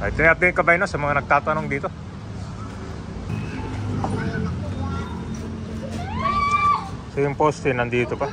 Ito yung update kabay na sa mga nagtatanong dito. So yung poste nandito pa.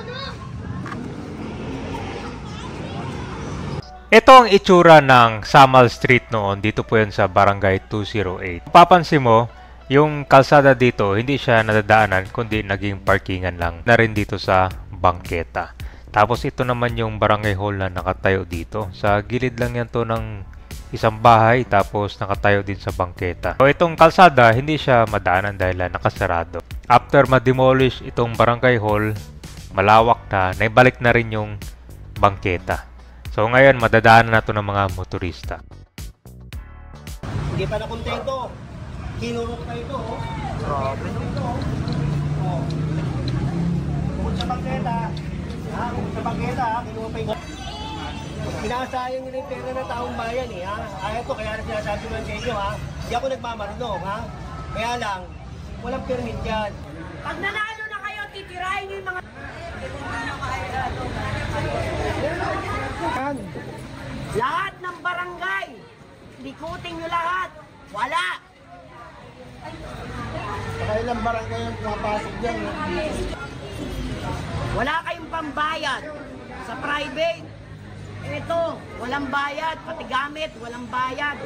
Ito ang itsura ng Samal Street noon. Dito po yan sa Barangay 208. Papansin mo, yung kalsada dito, hindi siya nadadaanan, kundi naging parkingan lang na rin dito sa bangketa. Tapos ito naman yung barangay hall na nakatayo dito. Sa gilid lang yan to ng isang bahay, tapos nakatayo din sa bangketa. So itong kalsada, hindi siya madaanan dahil nakasarado. After ma-demolish itong barangay hall, malawak na, naibalik na rin yung bangketa. So ngayon, madadaanan na ito ng mga motorista. Hindi pa na kontento. Kinurok pa ito. Grabe. Bukod sa bangketa. Bukod sa bangketa, kinurok pa ito. Pinasayang nila yung pera ng taong bayan eh. Kaya ito, kaya sinasabi ko sa inyo ha. Hindi ako nagmamarunong ha. Kaya lang, walang permit yan. Pag nanalo na kayo, titirahin nyo yung mga... Lahat ng barangay, likutin nyo lahat. Wala. Kailang barangay yung pumapasok dyan. Wala kayong pambayad sa private. Ito, walang bayad. Pati gamit, walang bayad.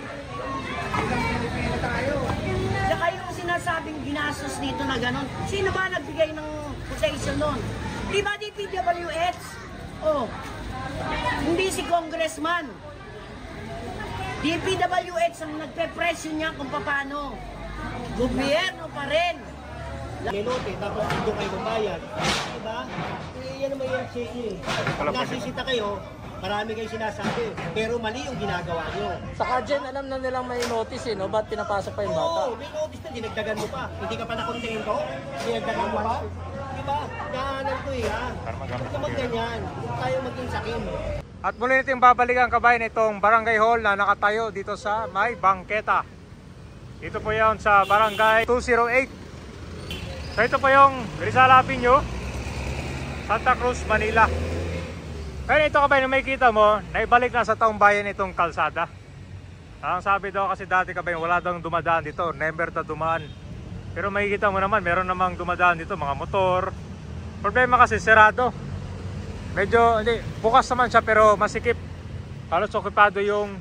Saka yung sinasabing ginastos dito na gano'n, sino ba nagbigay ng quotation nun? Di ba DPWH? Oh, hindi si congressman. DPWH ang nagpe-presyo niya kung paano. Gobyerno pa rin. Minuti, tapos doon kayo mabayad. Diba? Yan naman yung cheque. Nasisita kayo, marami kayo sinasabi. Pero mali yung ginagawa nyo. Saka dyan, alam na nilang may notice eh, no? Ba't pinapasok pa yung bata? Oo, may notice na, dinagdagan mo pa. Hindi ka pa nakontento, dinagdagan mo pa. Diba? Daanan ko eh ha. Huwag naman ganyan. Huwag tayo maging sakim. At muli natin babalikan kabayan itong barangay hall na nakatayo dito sa may bangketa. Ito po yan sa barangay 208. So ito po yung Rizal Avenue, Santa Cruz, Manila. Kaya ito kabayan, may kita mo, naibalik na sa taong bayan itong kalsada. Ang sabi daw kasi dati kabayan, wala daw dumadaan dito, never na dumaan. Pero makikita mo naman, meron namang dumadaan dito, mga motor. Problema kasi sirado. Medyo, hindi, bukas naman siya pero masikip. Halos okupado yung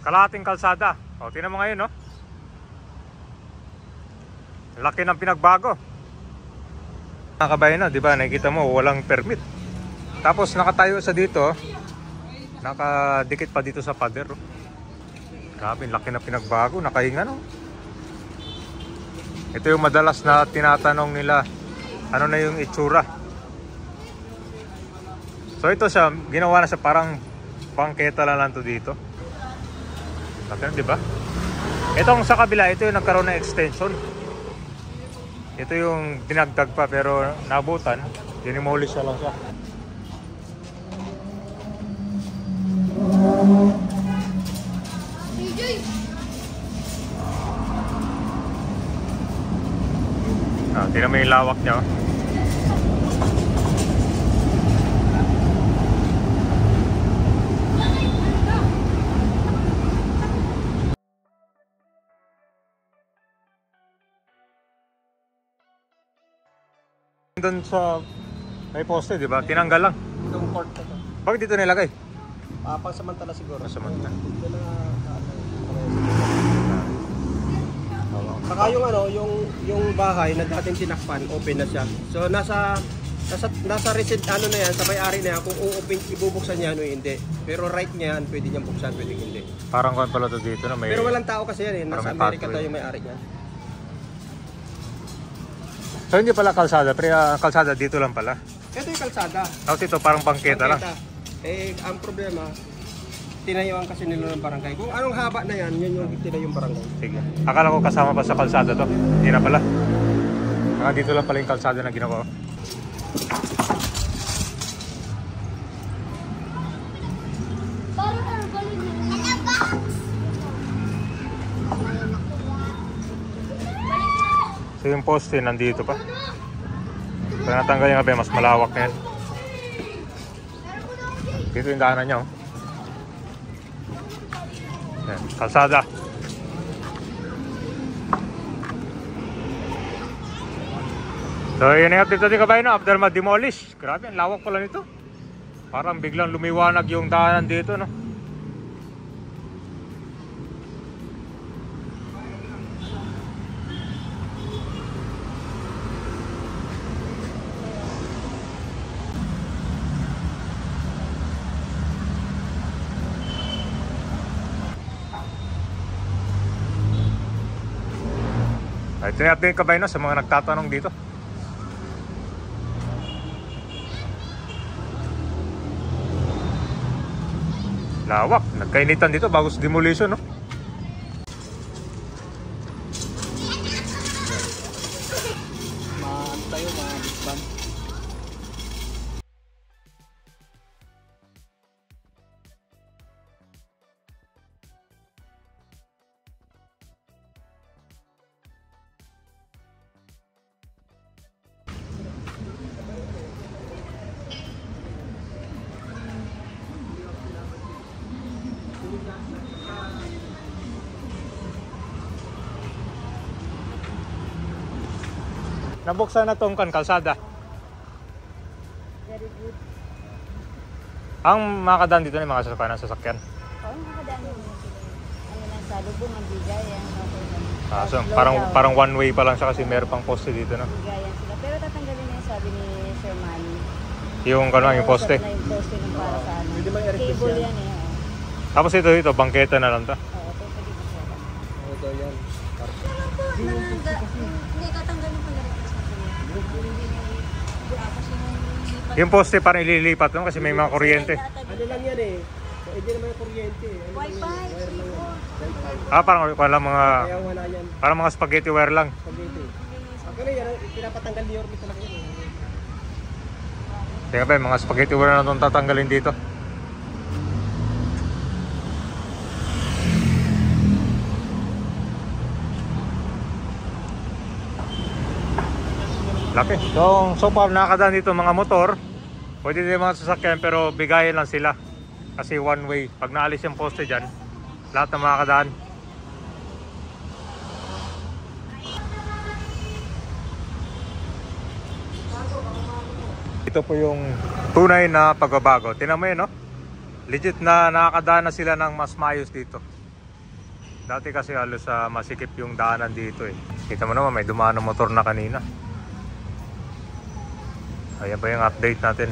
kalahating kalsada. O, tingnan mo ngayon, no? Laki ng pinagbago. Mga kabayan na, di ba? Nakikita mo, walang permit. Tapos nakatayo sa dito, nakadikit pa dito sa pader. Grabe, laki ng pinagbago, nakahinga, no? Ito yung madalas na tinatanong nila, ano na yung itsura. So ito siya, ginawa na siya parang bangketa lang to dito. Laki, di ba? Itong sa kabila, ito yung nagkaroon ng extension. Ito yung dinagdag pa pero nabutan, dinimolish siya lang siya. Tingnan mo yung lawak niya. Doon sa may poste, di ba? Tinanggal lang. Itong court na to. Bakit dito nilagay? Pangsamantala siguro. Pangsamantala. Saka yung ano, yung bahay na dating tinakpan, open na siya. So nasa receipt ano na yan, sa may-ari na yan, kung open ibubuksan niya ano hindi. Pero right niya yan, pwede niyang buksan, pwede hindi. Parang kung pala to dito na may... Pero walang tao kasi yan eh, nasa Amerika tayo yung may-ari niya. So hindi pala kalsada, pero kalsada dito lang pala. Ito yung kalsada. Tapos ito parang bangketa lang. Eh, ang problema, tinayuan kasi nila ng barangay. Kung anong haba na yan, yun yung tinayong barangay. Sige. Akala ko kasama pa sa kalsada to. Hindi na pala. Dito lang pala yung kalsada na ginawa. So yung poste nandito pa. Kung natanggal yung kabe, mas malawak na yan. Dito yung daanan niya. Oh. Yan, kalsada. So yun yung update natin kabayan, no? After ma-demolish. Grabe, ang lawak pala nito. Parang biglang lumiwanag yung daanan dito, no? Ito yung update kabayan, no? Sa mga nagtatanong dito. Lawak, nagkainitan dito bago sa demolition, no? Maantay o ma-disband. Nabuksan na tong kalsada. Very good. Ang makakadaan dito na yung mga sasakyan. Oo, makadaan yun. Ano lang sa lubong ang bigayan. Okay lang. So, Slow parang down. parang one way pa lang siya kasi meron pang poste dito, no? Bigayan sila. Pero tatanggalin na yung sabi ni Sir Manny. Yung yung poste. Na yung poste ng para sa ano. Pwede bang i-request Cable yan? yan eh. Tapos ito bangketa na lang to. Oo, pwede dito siya. Oo daw yan. Hindi tatanggalin pala rin sa Yung poste parang ililipat, no? Kasi may mga kuryente. Ano lang yan eh. Hindi naman yung kuryente eh. Ano Wi-Fi, lang yan, wire lang yan. Wi-Fi. Parang mga Kaya wala yan. parang mga spaghetti wire lang. Spaghetti. Pero yan, pinapatanggal ni Yorme talaga yun. Tingnan ba, mga spaghetti wire na itong tatanggalin dito. Laki. So far nakakadaan dito mga motor. Pwede din mga sasakyan pero bigayan lang sila. Kasi one way. Pag naalis yung poste dyan, lahat na makakadaan. Ito po yung tunay na pagbabago. Tingnan mo yun, no? Legit na nakakadaan na sila ng mas maayos dito. Dati kasi halos masikip yung daanan dito eh. Kita mo naman may dumaan ng motor na kanina. Ayan pa yung update natin.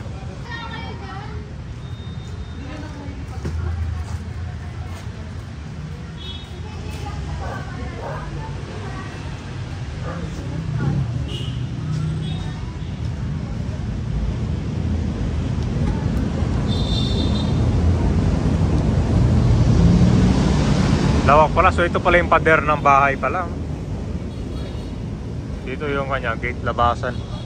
Lawak pala, so ito pala yung pader ng bahay pala. Dito yung kanya, gate labasan.